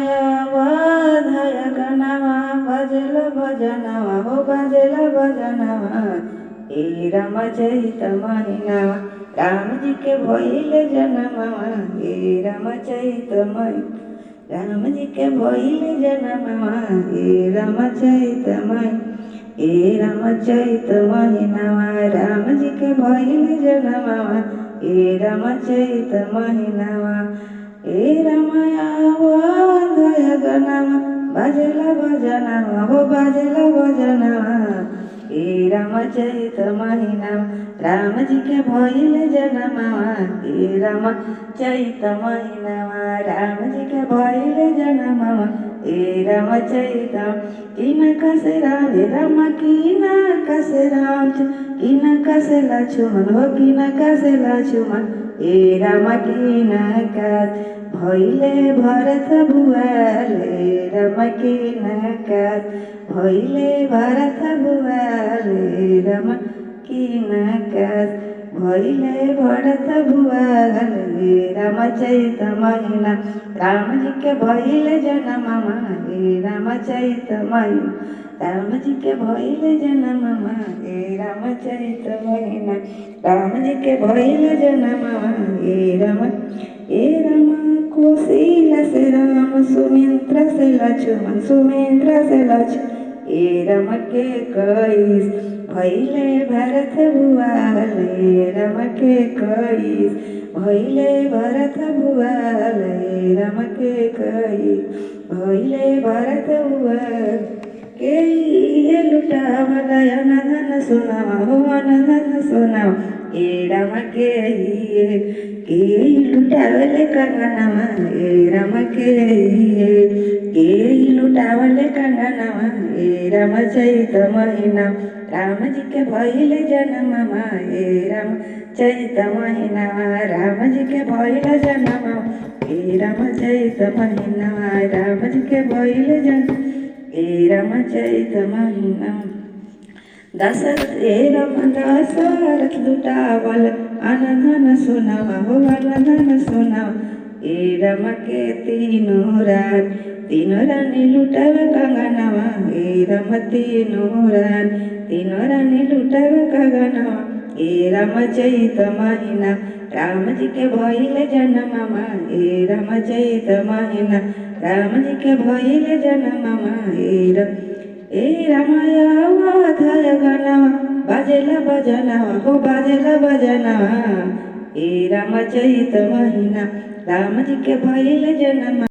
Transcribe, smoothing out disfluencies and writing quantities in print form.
रामायावाधाय गणवा भजल भजनवा हो भजल भजनवा हे रामचरित महिनावा राम जी के भइले जनमवा हे रामचरित राम जी के भइले जनमवा हे रामचरित हे रामचरित महिनावा राम जी के भइले जनमवा हे रामचरित महिनावा हे रामायावाधाय गणवा भजल भजनवा हो भजल भजनवा हे रामचरित महिनावा राम जी के भइले जनमवा हे रामचरित महिनावा राम जी के भइले जनमवा हे रामचरित किन कसे राम किन कसे राम किन कसे लक्ष्मण हो किन कसे लक्ष्मण हे राम किन कस भइले भरत भुआले राम किन कस भइले भरत भुआले राम किन कस भइले भरत भुआले रामचरित महिना राम जी के भइले जनमवा हे रामचरित महिना राम जी के भइले जनमवा हे रामचरित महिना राम जी के भइले जनमवा हे राम कौशल्या से राम सुमित्रा से लक्ष्मण सुमित्रा से लक्ष्मण हे राम के कईस भइले भरत भुआले राम के कईस भइले भरत भुआले राम के कईस भइले भरत भुआले के लुटावला अनधन सोनावा हो अनधन सोनावा हे राम के लुटावले कंगनवा हे राम के लुटावले कंगनवा हे रामचरित महिना राम जी के भइले जनमवा हे रामचरित महिनावा राम जी के भइले जनमवा हे रामचरित महिनावा राम जी के भइले जनम हे रामचरित महिना दशरथ हे राम दशरथ लुटावल अनधन सोनावा हो अनधन सोनावा हे राम के तीनों रानी लुटावे कंगनवा हे राम तीनों रानी लुटावे कंगनवा हे रामचरित महिना राम जी के भइले जनमवा हे रामचरित महिना राम जी के भइले जनमवा हे रामायावाधाय गणवा भजल भजनवा हो भजल भजनवा हे रामचरित महिना राम जी के भइले जनमवा।